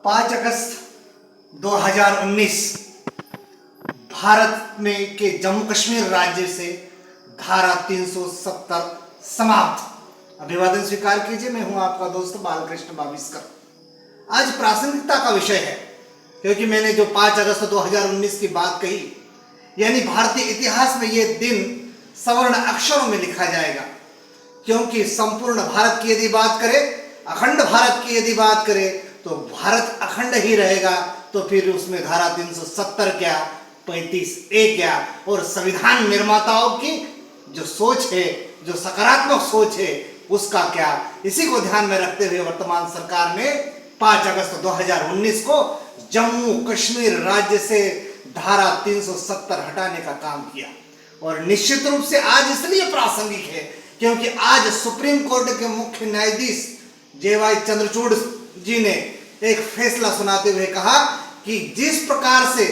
5 अगस्त 2019 भारत में के जम्मू कश्मीर राज्य से धारा 370 समाप्त। अभिवादन स्वीकार कीजिए। मैं हूं आपका दोस्त बालकृष्ण बाविस्कर। आज प्रासंगिकता का विषय है क्योंकि मैंने जो 5 अगस्त 2019 की बात कही, यानी भारतीय इतिहास में यह दिन सवर्ण अक्षरों में लिखा जाएगा, क्योंकि संपूर्ण भारत की यदि बात करें, अखंड भारत की यदि बात करें, तो भारत अखंड ही रहेगा। तो फिर उसमें धारा 370 क्या, 35A क्या, और संविधान निर्माताओं की जो सोच है, जो सकारात्मक सोच है, उसका क्या, इसी को ध्यान में रखते हुए वर्तमान सरकार ने 5 अगस्त 2019 को जम्मू कश्मीर राज्य से धारा 370 हटाने का काम किया। और निश्चित रूप से आज इसलिए प्रासंगिक है क्योंकि आज सुप्रीम कोर्ट के मुख्य न्यायाधीश JY चंद्रचूड़ जी ने एक फैसला सुनाते हुए कहा कि जिस प्रकार से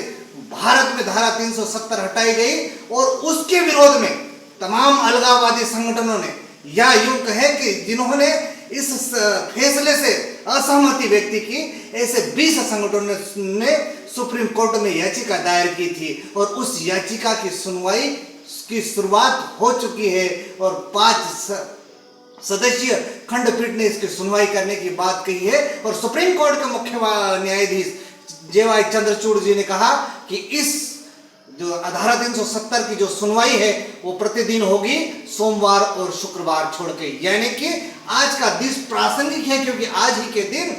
भारत में धारा 370 हटाई गई और उसके विरोध में तमाम अलगाववादी संगठनों ने, या यूं कहें कि जिन्होंने इस फैसले से असहमति व्यक्त की, ऐसे 20 संगठनों ने सुप्रीम कोर्ट में याचिका दायर की थी और उस याचिका की सुनवाई की शुरुआत हो चुकी है और 5 सदस्यीय खंडपीठ ने इसकी सुनवाई करने की बात कही है। और सुप्रीम कोर्ट के मुख्य न्यायाधीश JY चंद्रचूड़ जी ने कहा कि इस जो धारा 370 की जो सुनवाई है वो प्रतिदिन होगी, सोमवार और शुक्रवार छोड़ के। यानी कि आज का दिन प्रासंगिक है क्योंकि आज ही के दिन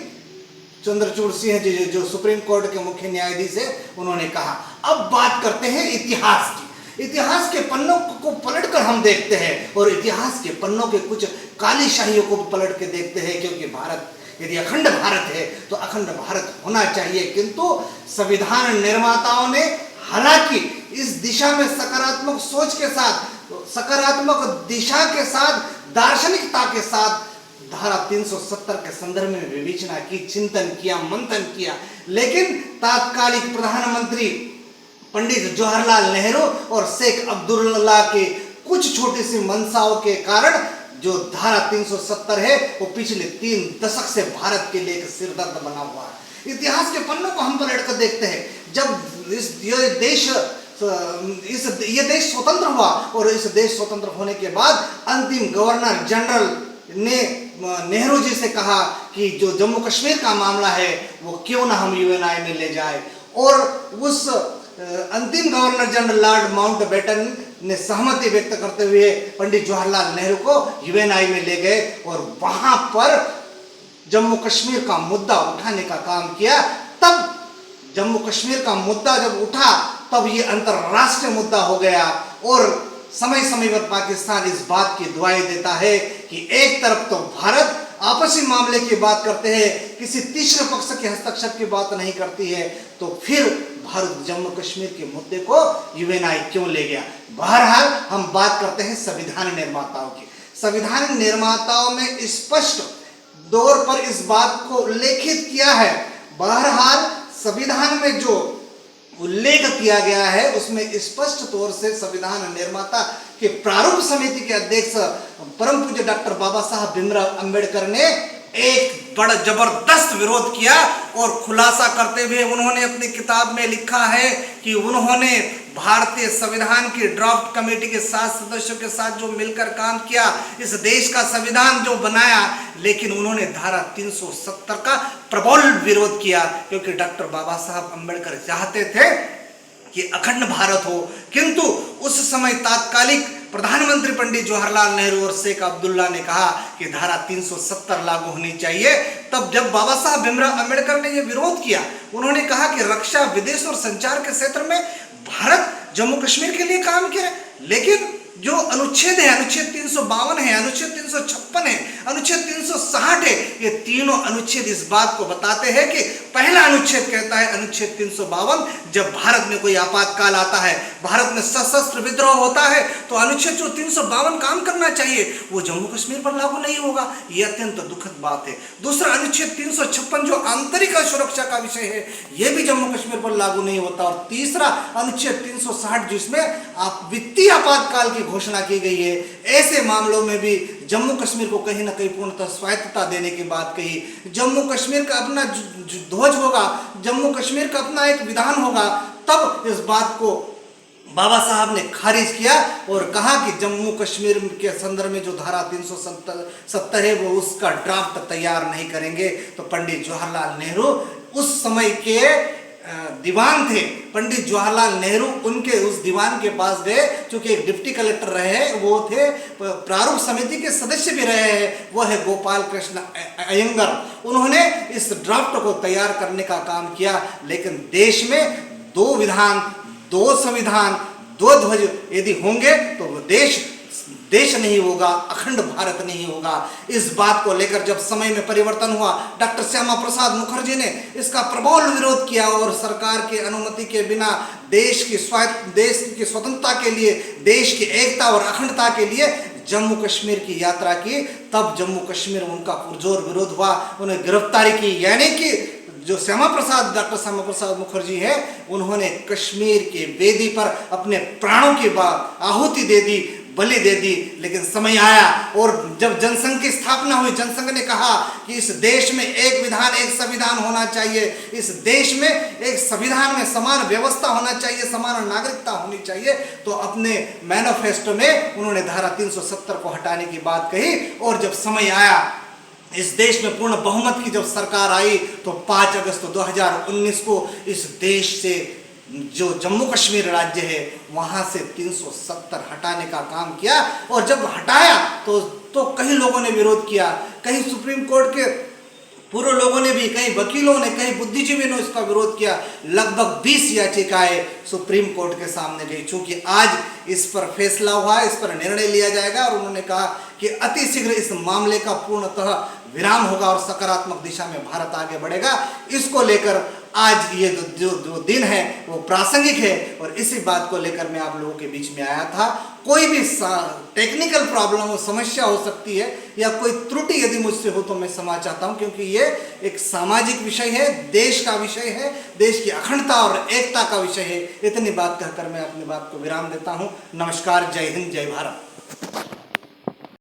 चंद्रचूड़ सिंह जी जो सुप्रीम कोर्ट के मुख्य न्यायाधीश है, उन्होंने कहा। अब बात करते हैं इतिहास की। इतिहास के पन्नों को पलटकर हम देखते हैं और इतिहास के पन्नों के कुछ काली शाहियों को पलट के देखते हैं, क्योंकि भारत यदि अखंड भारत है तो अखंड भारत होना चाहिए। किंतु संविधान निर्माताओं ने हालांकि इस दिशा में सकारात्मक सोच के साथ, सकारात्मक दिशा के साथ, दार्शनिकता के साथ धारा 370 के संदर्भ में विवेचना की, चिंतन किया, मंथन किया, लेकिन तात्कालिक प्रधानमंत्री पंडित जवाहरलाल नेहरू और शेख अब्दुल्ला के कुछ छोटी सी मंशाओं के कारण जो धारा 370 है वो पिछले 3 दशक से भारत के लिए एक सिरदर्द बना हुआ है। इतिहास के पन्नों को हम पलट कर देखते हैं। जब ये देश स्वतंत्र हुआ और इस देश स्वतंत्र होने के बाद अंतिम गवर्नर जनरल ने नेहरू जी से कहा कि जो जम्मू कश्मीर का मामला है वो क्यों ना हम UNI में ले जाए, और उस अंतिम गवर्नर जनरल लॉर्ड माउंटबेटन ने सहमति व्यक्त करते हुए पंडित जवाहरलाल नेहरू को UNI में ले गए और वहां पर जम्मू कश्मीर का मुद्दा उठाने का काम किया। तब जम्मू कश्मीर का मुद्दा जब उठा तब ये अंतरराष्ट्रीय मुद्दा हो गया और समय समय पर पाकिस्तान इस बात की दुआई देता है कि एक तरफ तो भारत आपसी मामले की बात करते हैं, किसी तीसरे पक्ष के हस्तक्षेप की बात नहीं करती है, तो फिर भारत जम्मू कश्मीर के मुद्दे को UNI क्यों ले गया। बहरहाल हम बात करते हैं संविधान निर्माताओं की। संविधान निर्माताओं ने स्पष्ट तौर पर इस बात को उल्लेखित किया है। बहरहाल संविधान में जो उल्लेख किया गया है उसमें स्पष्ट तौर से संविधान निर्माता के प्रारूप समिति के अध्यक्ष परम पूज्य डॉक्टर बाबा साहब भीमराव अंबेडकर ने एक बड़ा जबरदस्त विरोध किया और खुलासा करते हुए उन्होंने अपनी किताब में लिखा है कि उन्होंने भारतीय संविधान की ड्राफ्ट कमेटी के 7 सदस्यों के साथ जो मिलकर काम किया, इस देश का संविधान जो बनाया, लेकिन उन्होंने धारा 370 का प्रबल विरोध किया क्योंकि डॉक्टर बाबा साहब अंबेडकर चाहते थे कि अखंड भारत हो। किंतु उस समय तात्कालिक प्रधानमंत्री पंडित जवाहरलाल नेहरू और शेख अब्दुल्ला ने कहा कि धारा 370 लागू होनी चाहिए। तब जब बाबा साहब भीमराव अंबेडकर ने यह विरोध किया, उन्होंने कहा कि रक्षा, विदेश और संचार के क्षेत्र में भारत जम्मू कश्मीर के लिए काम किया, लेकिन जो अनुच्छेद है, अनुच्छेद 352 है, अनुच्छेद 356 है, अनुच्छेद 360 है, ये तीनों अनुच्छेद इस बात को बताते हैं कि पहला अनुच्छेद कहता है, अनुच्छेद 352, जब भारत में कोई आपातकाल आता है, भारत में सशस्त्र विद्रोह होता है, तो अनुच्छेद जो 352 काम करना चाहिए वो जम्मू कश्मीर पर लागू नहीं होगा। ये अत्यंत दुखद बात है। दूसरा अनुच्छेद 356 जो आंतरिक सुरक्षा का विषय है, ये भी जम्मू कश्मीर पर लागू नहीं होता। और तीसरा अनुच्छेद 360 जिसमें आप वित्तीय आपातकाल की घोषणा की गई है, ऐसे मामलों में भी जम्मू कश्मीर को कहीं ना कहीं पूर्णतः स्वायत्तता देने की बात कही, जम्मू कश्मीर का अपना ध्वज होगा, जम्मू कश्मीर का अपना एक विधान होगा, तब इस बात को बाबा साहब ने खारिज किया और कहा कि जम्मू कश्मीर के संदर्भ में जो धारा 370 है वो उसका ड्राफ्ट तैयार नहीं करेंगे। तो पंडित जवाहरलाल नेहरू उस समय के दीवान थे, पंडित जवाहरलाल नेहरू उनके उस दीवान के पास गए, क्योंकि एक डिप्टी कलेक्टर रहे, वो थे प्रारूप समिति के सदस्य भी रहे हैं, वो है गोपाल कृष्ण अयंगर। उन्होंने इस ड्राफ्ट को तैयार करने का काम किया, लेकिन देश में 2 विधान, 2 संविधान, 2 ध्वज यदि होंगे तो देश नहीं होगा, अखंड भारत नहीं होगा। इस बात को लेकर जब समय में परिवर्तन हुआ, डॉक्टर श्यामा प्रसाद मुखर्जी ने इसका प्रबल विरोध किया और सरकार की अनुमति के बिना देश की स्वतंत्रता के लिए, देश की एकता और अखंडता के लिए जम्मू कश्मीर की यात्रा की। तब जम्मू कश्मीर में उनका पुरजोर विरोध हुआ, उन्हें गिरफ्तारी की। यानी कि जो डॉक्टर श्यामा प्रसाद मुखर्जी है, उन्होंने कश्मीर के वेदी पर अपने प्राणों की आहुति दे दी, बलि दे दी। लेकिन समय आया और जब जनसंघ की स्थापना हुई, जनसंघ ने कहा कि इस देश में एक विधान, एक संविधान होना चाहिए, इस देश में एक संविधान में समान व्यवस्था होना चाहिए, समान नागरिकता होनी चाहिए। तो अपने मैनिफेस्टो में उन्होंने धारा 370 को हटाने की बात कही। और जब समय आया, इस देश में पूर्ण बहुमत की जब सरकार आई, तो 5 अगस्त 2019 को इस देश से जो जम्मू कश्मीर राज्य है वहां से 370 हटाने का काम किया। और जब हटाया तो कई लोगों ने विरोध किया, कहीं सुप्रीम कोर्ट के पूर्व लोगों ने भी, कई वकीलों ने, कई बुद्धिजीवियों ने इसका विरोध किया। लगभग 20 याचिकाएं सुप्रीम कोर्ट के सामने गई। चूंकि आज इस पर फैसला हुआ, इस पर निर्णय लिया जाएगा और उन्होंने कहा कि अति शीघ्र इस मामले का पूर्णतः विराम होगा और सकारात्मक दिशा में भारत आगे बढ़ेगा। इसको लेकर आज ये जो दिन है वो प्रासंगिक है और इसी बात को लेकर मैं आप लोगों के बीच में आया था। कोई भी टेक्निकल प्रॉब्लम हो, समस्या हो सकती है या कोई त्रुटि यदि मुझसे हो तो मैं क्षमा चाहता हूं, क्योंकि ये एक सामाजिक विषय है, देश का विषय है, देश की अखंडता और एकता का विषय है। इतनी बात कहकर मैं अपनी बात को विराम देता हूं। नमस्कार, जय हिंद, जय भारत।